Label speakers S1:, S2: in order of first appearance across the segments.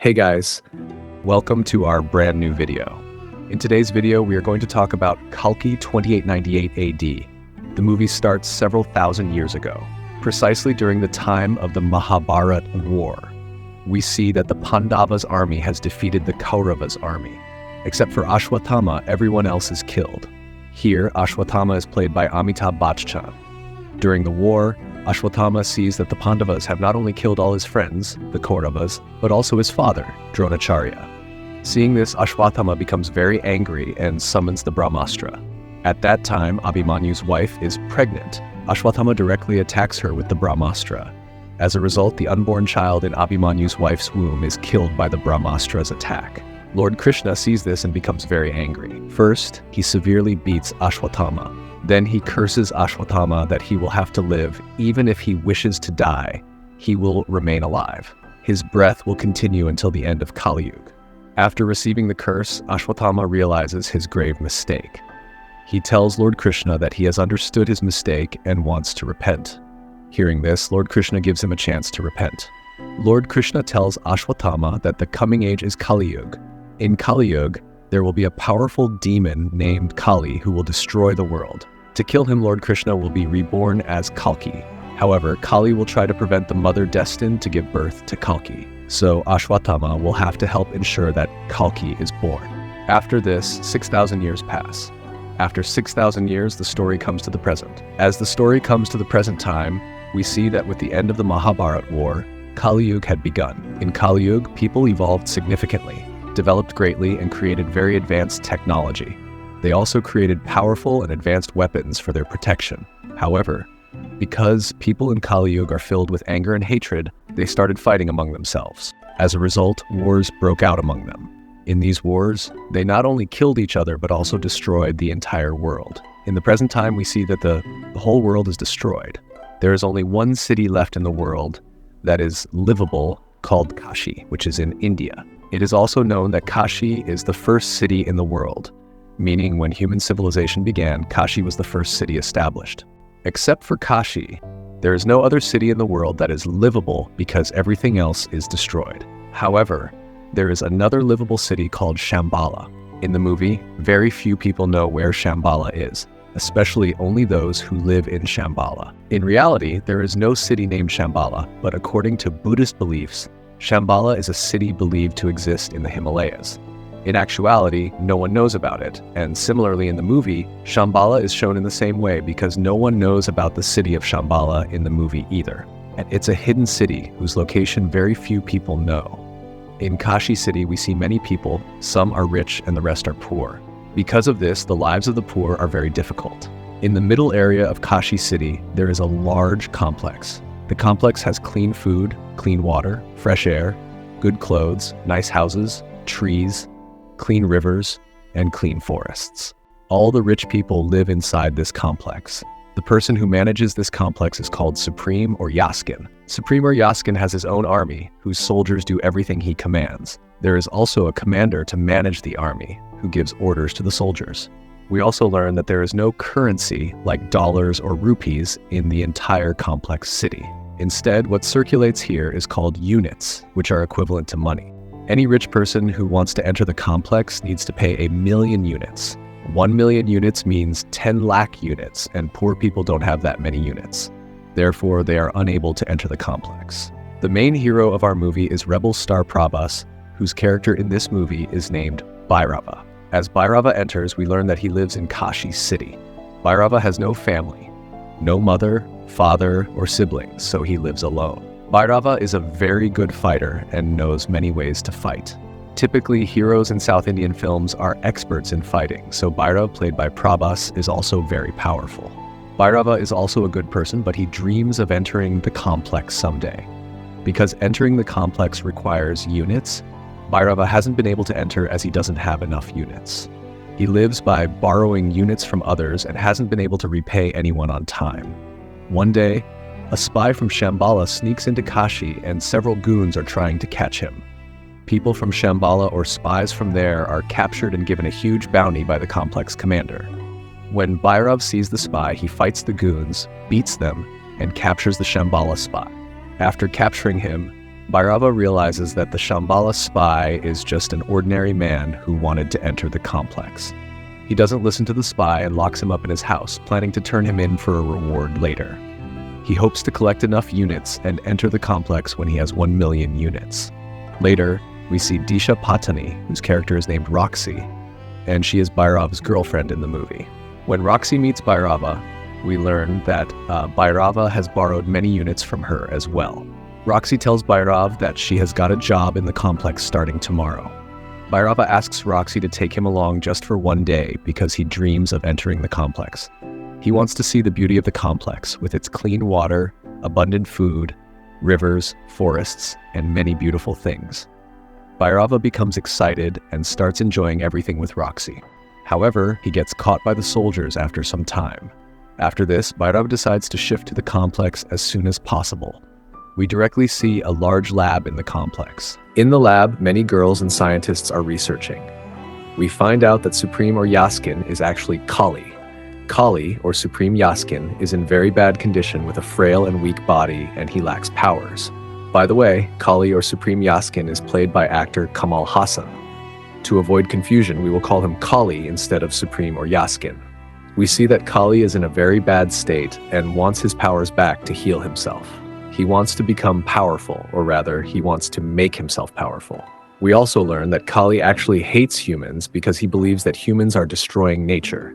S1: Hey guys, welcome to our brand new video. In today's video, we are going to talk about Kalki 2898 AD. The movie starts several thousand years ago, precisely during the time of the Mahabharata War. We see that the Pandavas' army has defeated the Kauravas' army. Except for Ashwatthama, everyone else is killed. Here, Ashwatthama is played by Amitabh Bachchan. During the war, Ashwatthama sees that the Pandavas have not only killed all his friends, the Kauravas, but also his father, Dronacharya. Seeing this, Ashwatthama becomes very angry and summons the Brahmastra. At that time, Abhimanyu's wife is pregnant. Ashwatthama directly attacks her with the Brahmastra. As a result, the unborn child in Abhimanyu's wife's womb is killed by the Brahmastra's attack. Lord Krishna sees this and becomes very angry. First, he severely beats Ashwatthama. Then he curses Ashwatthama that he will have to live. Even if he wishes to die, he will remain alive. His breath will continue until the end of Kali Yuga. After receiving the curse, Ashwatthama realizes his grave mistake. He tells Lord Krishna that he has understood his mistake and wants to repent. Hearing this, Lord Krishna gives him a chance to repent. Lord Krishna tells Ashwatthama that the coming age is Kali Yuga. In Kali Yuga, there will be a powerful demon named Kali who will destroy the world. To kill him, Lord Krishna will be reborn as Kalki. However, Kali will try to prevent the mother destined to give birth to Kalki. So Ashwatthama will have to help ensure that Kalki is born. After this, 6,000 years pass. After 6,000 years, the story comes to the present. As the story comes to the present time, we see that with the end of the Mahabharata War, Kali Yuga had begun. In Kali Yuga, people evolved significantly, developed greatly, and created very advanced technology. They also created powerful and advanced weapons for their protection. However, because people in Kali Yuga are filled with anger and hatred, they started fighting among themselves. As a result, wars broke out among them. In these wars, they not only killed each other, but also destroyed the entire world. In the present time, we see that the whole world is destroyed. There is only one city left in the world that is livable, called Kashi, which is in India. It is also known that Kashi is the first city in the world, meaning when human civilization began, Kashi was the first city established. Except for Kashi, there is no other city in the world that is livable because everything else is destroyed. However, there is another livable city called Shambhala. In the movie, very few people know where Shambhala is, especially only those who live in Shambhala. In reality, there is no city named Shambhala, but according to Buddhist beliefs, Shambhala is a city believed to exist in the Himalayas. In actuality, no one knows about it, and similarly in the movie, Shambhala is shown in the same way because no one knows about the city of Shambhala in the movie either. And it's a hidden city whose location very few people know. In Kashi city, we see many people, some are rich and the rest are poor. Because of this, the lives of the poor are very difficult. In the middle area of Kashi city, there is a large complex. The complex has clean food, clean water, fresh air, good clothes, nice houses, trees, clean rivers, and clean forests. All the rich people live inside this complex. The person who manages this complex is called Supreme or Yaskin. Supreme or Yaskin has his own army, whose soldiers do everything he commands. There is also a commander to manage the army, who gives orders to the soldiers. We also learn that there is no currency like dollars or rupees in the entire complex city. Instead, what circulates here is called units, which are equivalent to money. Any rich person who wants to enter the complex needs to pay 1,000,000 units. 1,000,000 units means 10 lakh units, and poor people don't have that many units. Therefore, they are unable to enter the complex. The main hero of our movie is rebel star Prabhas, whose character in this movie is named Bhairava. As Bhairava enters, we learn that he lives in Kashi city. Bhairava has no family, no mother, father, or siblings, so he lives alone. Bhairava is a very good fighter and knows many ways to fight. Typically, heroes in South Indian films are experts in fighting, so Bhairava, played by Prabhas, is also very powerful. Bhairava is also a good person, but he dreams of entering the complex someday. Because entering the complex requires units, Bhairava hasn't been able to enter as he doesn't have enough units. He lives by borrowing units from others and hasn't been able to repay anyone on time. One day, a spy from Shambhala sneaks into Kashi and several goons are trying to catch him. People from Shambhala or spies from there are captured and given a huge bounty by the complex commander. When Bhairav sees the spy, he fights the goons, beats them, and captures the Shambhala spy. After capturing him, Bhairava realizes that the Shambhala spy is just an ordinary man who wanted to enter the complex. He doesn't listen to the spy and locks him up in his house, planning to turn him in for a reward later. He hopes to collect enough units and enter the complex when he has 1 million units. Later, we see Disha Patani, whose character is named Roxy, and she is Bhairava's girlfriend in the movie. When Roxy meets Bhairava, we learn that Bhairava has borrowed many units from her as well. Roxy tells Bhairav that she has got a job in the complex starting tomorrow. Bhairava asks Roxy to take him along just for 1 day because he dreams of entering the complex. He wants to see the beauty of the complex with its clean water, abundant food, rivers, forests, and many beautiful things. Bhairava becomes excited and starts enjoying everything with Roxy. However, he gets caught by the soldiers after some time. After this, Bhairava decides to shift to the complex as soon as possible. We directly see a large lab in the complex. In the lab, many girls and scientists are researching. We find out that Supreme or Yaskin is actually Kali. Kali, or Supreme Yaskin, is in very bad condition with a frail and weak body, and he lacks powers. By the way, Kali or Supreme Yaskin is played by actor Kamal Hassan. To avoid confusion, we will call him Kali instead of Supreme or Yaskin. We see that Kali is in a very bad state and wants his powers back to heal himself. He wants to become powerful, or rather, he wants to make himself powerful. We also learn that Kali actually hates humans because he believes that humans are destroying nature.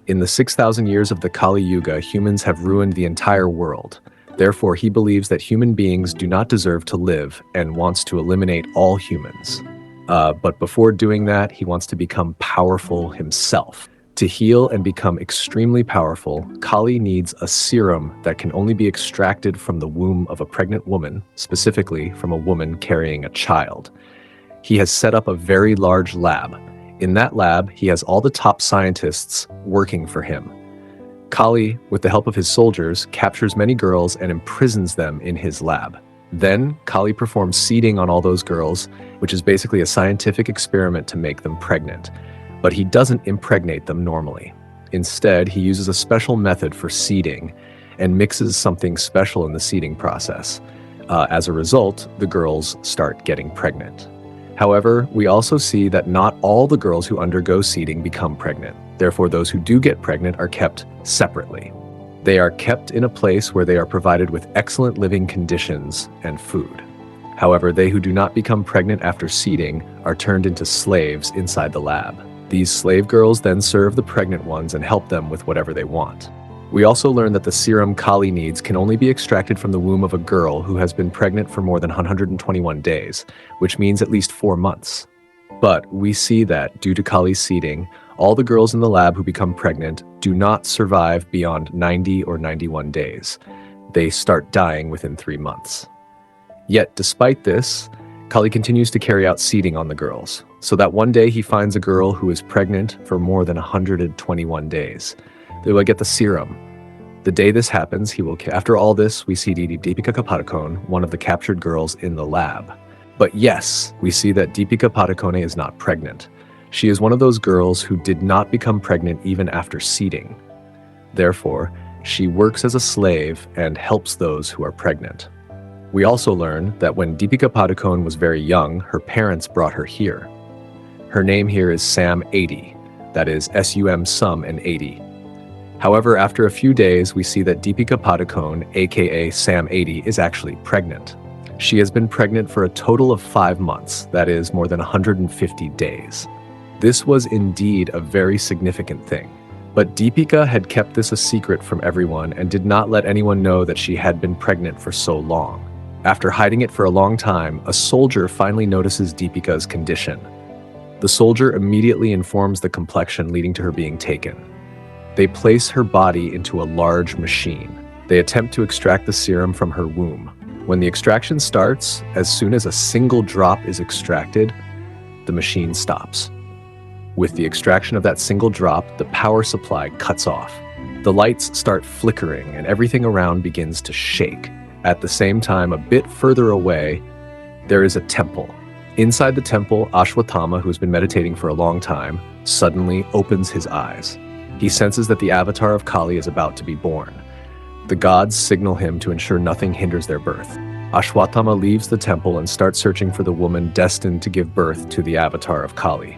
S1: In the 6,000 years of the Kali Yuga, humans have ruined the entire world. Therefore, he believes that human beings do not deserve to live and wants to eliminate all humans. But before doing that, he wants to become powerful himself. To heal and become extremely powerful, Kali needs a serum that can only be extracted from the womb of a pregnant woman, specifically from a woman carrying a child. He has set up a very large lab. In that lab, he has all the top scientists working for him. Kali, with the help of his soldiers, captures many girls and imprisons them in his lab. Then, Kali performs seeding on all those girls, which is basically a scientific experiment to make them pregnant. But he doesn't impregnate them normally. Instead, he uses a special method for seeding and mixes something special in the seeding process. As a result, the girls start getting pregnant. However, we also see that not all the girls who undergo seeding become pregnant. Therefore, those who do get pregnant are kept separately. They are kept in a place where they are provided with excellent living conditions and food. However, they who do not become pregnant after seeding are turned into slaves inside the lab. These slave girls then serve the pregnant ones and help them with whatever they want. We also learn that the serum Kali needs can only be extracted from the womb of a girl who has been pregnant for more than 121 days, which means at least 4 months. But we see that, due to Kali's seeding, all the girls in the lab who become pregnant do not survive beyond 90 or 91 days. They start dying within 3 months. Yet, despite this, Kali continues to carry out seeding on the girls, so that one day he finds a girl who is pregnant for more than 121 days. They will get the serum. The day this happens, after all this, we see Deepika Padukone, one of the captured girls in the lab. But yes, we see that Deepika Padukone is not pregnant. She is one of those girls who did not become pregnant even after seeding. Therefore, she works as a slave and helps those who are pregnant. We also learn that when Deepika Padukone was very young, her parents brought her here. Her name here is Sam 80, that is S-U-M Sum and 80. However, after a few days, we see that Deepika Padukone, aka Sam 80, is actually pregnant. She has been pregnant for a total of 5 months, that is more than 150 days. This was indeed a very significant thing. But Deepika had kept this a secret from everyone and did not let anyone know that she had been pregnant for so long. After hiding it for a long time, a soldier finally notices Deepika's condition. The soldier immediately informs the complexion, leading to her being taken. They place her body into a large machine. They attempt to extract the serum from her womb. When the extraction starts, as soon as a single drop is extracted, the machine stops. With the extraction of that single drop, the power supply cuts off. The lights start flickering and everything around begins to shake. At the same time, a bit further away, there is a temple. Inside the temple, Ashwatthama, who has been meditating for a long time, suddenly opens his eyes. He senses that the avatar of Kali is about to be born. The gods signal him to ensure nothing hinders their birth. Ashwatthama leaves the temple and starts searching for the woman destined to give birth to the avatar of Kali.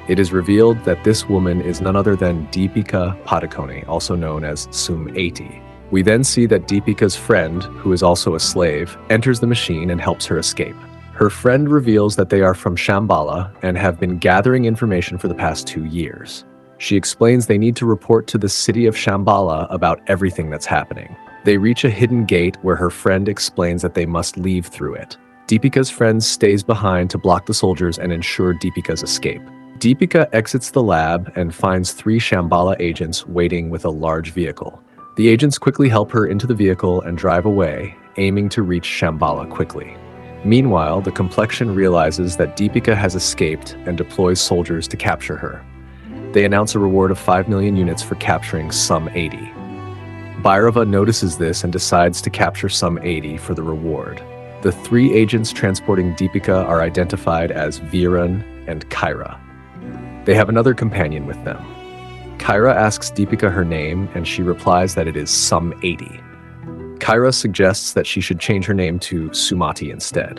S1: It is revealed that this woman is none other than Deepika Padukone, also known as Sum-80. We then see that Deepika's friend, who is also a slave, enters the machine and helps her escape. Her friend reveals that they are from Shambhala and have been gathering information for the past 2 years. She explains they need to report to the city of Shambhala about everything that's happening. They reach a hidden gate where her friend explains that they must leave through it. Deepika's friend stays behind to block the soldiers and ensure Deepika's escape. Deepika exits the lab and finds 3 Shambhala agents waiting with a large vehicle. The agents quickly help her into the vehicle and drive away, aiming to reach Shambhala quickly. Meanwhile, the complexion realizes that Deepika has escaped and deploys soldiers to capture her. They announce a reward of 5 million units for capturing Sum-80. Bhairava notices this and decides to capture Sum-80 for the reward. The 3 agents transporting Deepika are identified as Viren and Kyra. They have another companion with them. Kyra asks Deepika her name, and she replies that it is Sum-80. Kyra suggests that she should change her name to Sumati instead.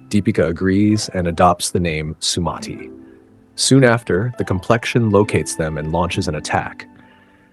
S1: Deepika agrees and adopts the name Sumati. Soon after, the complexion locates them and launches an attack.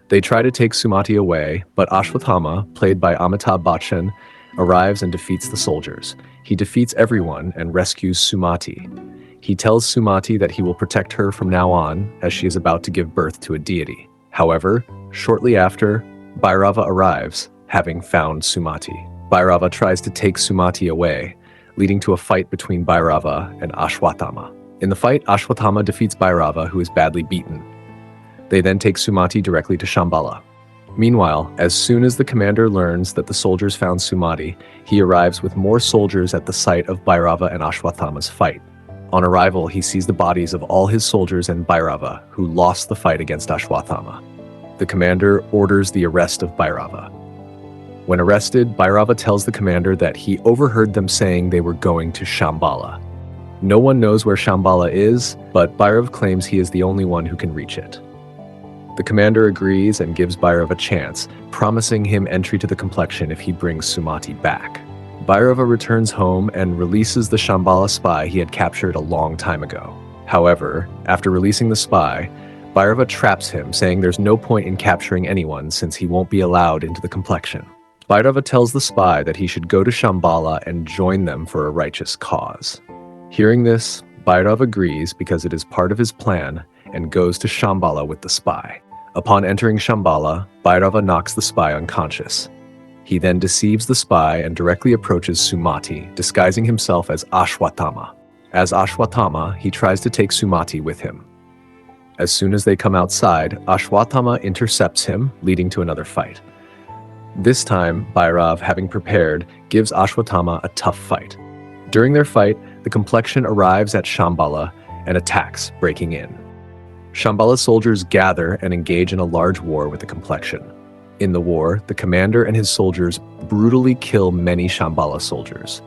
S1: They try to take Sumati away, but Ashwatthama, played by Amitabh Bachchan, arrives and defeats the soldiers. He defeats everyone and rescues Sumati. He tells Sumati that he will protect her from now on, as she is about to give birth to a deity. However, shortly after, Bhairava arrives, having found Sumati. Bhairava tries to take Sumati away, leading to a fight between Bhairava and Ashwatthama. In the fight, Ashwatthama defeats Bhairava, who is badly beaten. They then take Sumati directly to Shambhala. Meanwhile, as soon as the commander learns that the soldiers found Sumati, he arrives with more soldiers at the site of Bhairava and Ashwatthama's fight. On arrival, he sees the bodies of all his soldiers and Bhairava, who lost the fight against Ashwatthama. The commander orders the arrest of Bhairava. When arrested, Bhairava tells the commander that he overheard them saying they were going to Shambhala. No one knows where Shambhala is, but Bhairav claims he is the only one who can reach it. The commander agrees and gives Bhairav a chance, promising him entry to the complexion if he brings Sumati back. Bhairava returns home and releases the Shambhala spy he had captured a long time ago. However, after releasing the spy, Bhairava traps him, saying there's no point in capturing anyone since he won't be allowed into the complexion. Bhairava tells the spy that he should go to Shambhala and join them for a righteous cause. Hearing this, Bhairava agrees because it is part of his plan and goes to Shambhala with the spy. Upon entering Shambhala, Bhairava knocks the spy unconscious. He then deceives the spy and directly approaches Sumati, disguising himself as Ashwatthama. As Ashwatthama, he tries to take Sumati with him. As soon as they come outside, Ashwatthama intercepts him, leading to another fight. This time, Bhairav, having prepared, gives Ashwatthama a tough fight. During their fight, the complexion arrives at Shambhala and attacks, breaking in. Shambhala's soldiers gather and engage in a large war with the complexion. In the war, the commander and his soldiers brutally kill many Shambhala soldiers.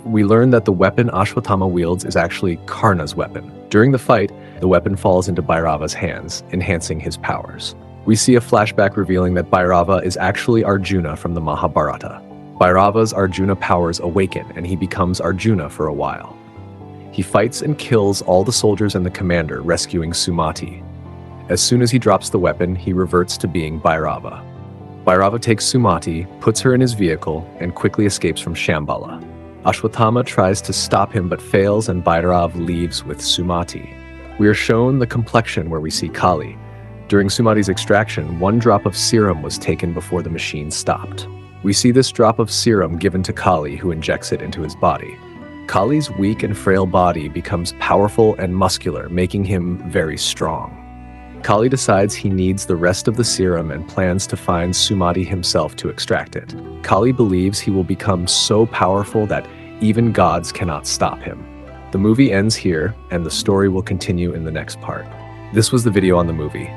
S1: We learn that the weapon Ashwatthama wields is actually Karna's weapon. During the fight, the weapon falls into Bhairava's hands, enhancing his powers. We see a flashback revealing that Bhairava is actually Arjuna from the Mahabharata. Bhairava's Arjuna powers awaken, and he becomes Arjuna for a while. He fights and kills all the soldiers and the commander, rescuing Sumati. As soon as he drops the weapon, he reverts to being Bhairava. Bhairava takes Sumati, puts her in his vehicle, and quickly escapes from Shambhala. Ashwatthama tries to stop him but fails, and Bhairav leaves with Sumati. We are shown the complexion where we see Kali. During Sumati's extraction, 1 drop of serum was taken before the machine stopped. We see this drop of serum given to Kali, who injects it into his body. Kali's weak and frail body becomes powerful and muscular, making him very strong. Kali decides he needs the rest of the serum and plans to find Sumati himself to extract it. Kali believes he will become so powerful that even gods cannot stop him. The movie ends here, and the story will continue in the next part. This was the video on the movie.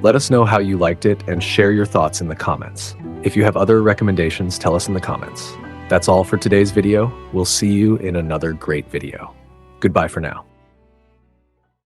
S1: Let us know how you liked it and share your thoughts in the comments. If you have other recommendations, tell us in the comments. That's all for today's video. We'll see you in another great video. Goodbye for now.